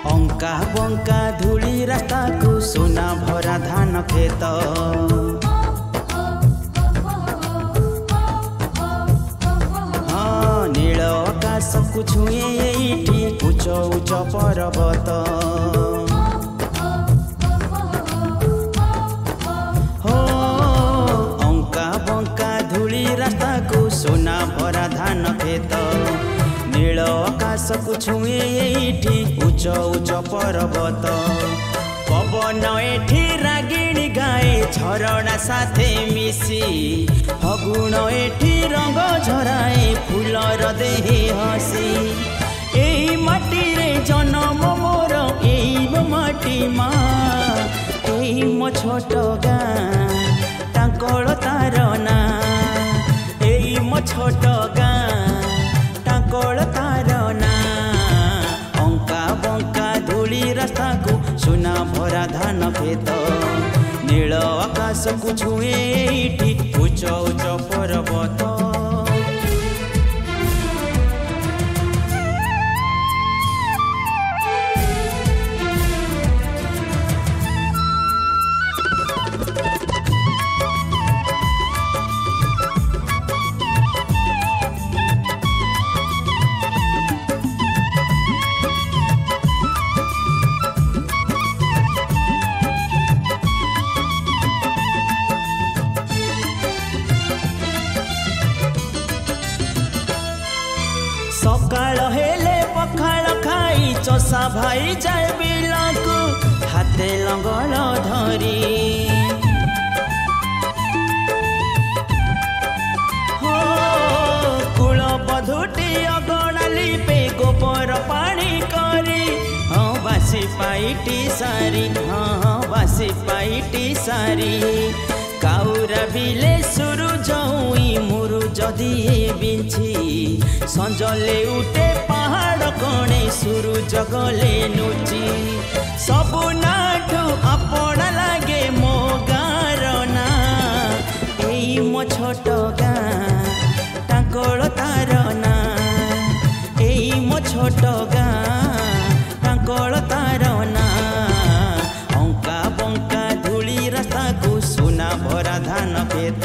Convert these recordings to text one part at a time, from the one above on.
बंका बंका धूली रास्ता को सोना भरा धान खेत हाँ नील आकाश को छुए एठी उच्च उच्च पर्वत हो अंका बंका धूली रास्ता को सोना भरा धान खेत नील आकाश को छुए एठी उच्च उच्च पर्वत पवन एठी रागिणी गाए झरणा साथे मिसी फगुण एठी रंग झराए फूलर देहे हसी एई माटी रे जन्म मोर एई माटी माँ एई मो छोट गाँ टांकल तार ना एई मो छोट गाँ टांकल तार ना अंका बंका धूली रास्ता को सोना भरा धान खेत नील आकाश को छुए एठी उच्च उच्च पर्वत सकाळ हेले पखाळ खाई चषा भाई जाए बिलकु हाथे लंगल धरी हो कूल बधुटी अगणा लिपे गोबर पानी करी हाँ बासी पाइटी सारी हाँ बासी पाइटी सारी काउरा बिले सुरु जौई मुरु जदिए बिंछी संजले उठे पहाड़ कणे सुरु जगले नुची सबु नाठु अपना लागे मो गार ना एई मो छोट गाँ टांकल तार ना एई मो छोट गाँ टांकल तार ना अंका बंका धूली रास्ता को सोना भरा धान खेत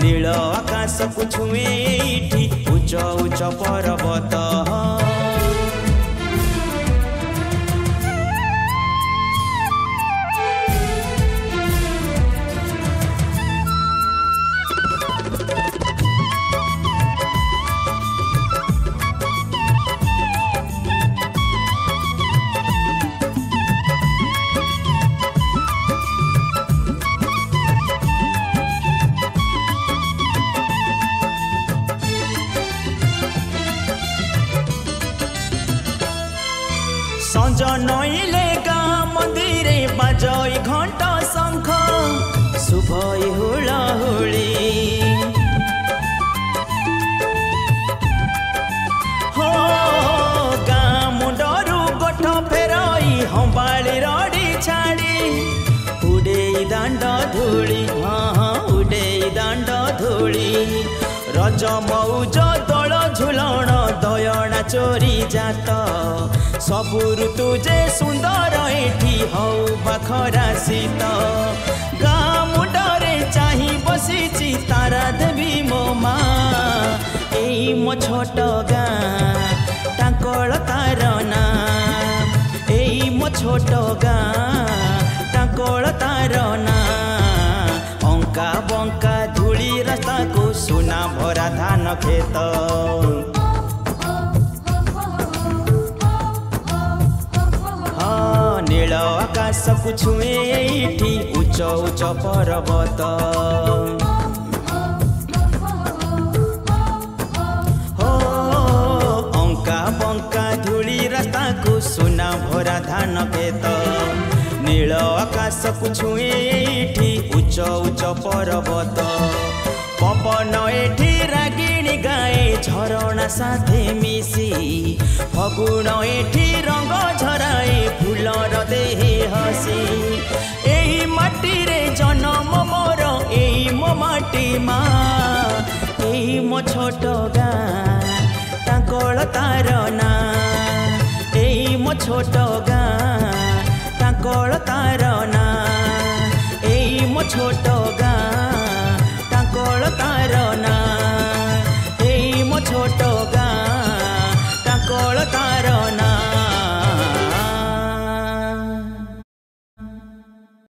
नील आकाश को छुए एठी उच्च उच्च पर्वत संज नईले गाँ मंदिरे बाजई घंटा शंख शुभई हुलाहुली हो गाँ मुंडरू गोठ फेरई हंबाड़ी रड़ी छाड़ी उड़े दांड धूली हाँ उड़े दांड धूली रज मौज दल झुलण दयणा चोरी जात सबु ऋतु जे सुंदर एठी हौ बखरा शीत गाँ मुंडरे चाही बसीची तारा देवी मो माँ एई मो छोट गाँ टांकल तार ना एई मो छोट गाँ टांकल तार ना अंका बंका धूली रास्ता को सोना भरा धान खेत नील आकाश को छुए एठी उच्च उच्च पर्वत हो अंका बंका धान खेत नील आकाश को छुए एठी उच्च उच्च पर्वत पवन एठी रागिणी गाए झरणा साथे मिसी फगुण एठी रंग झराए फूलर देहे हसी एही माटी रे जन्म मोर एही मो माटी मा एही मो छोट गाँ तांकल तार ना एही मो छोट गाँ तांकल तार ना एही मो छोट गाँ तांकल तार ना।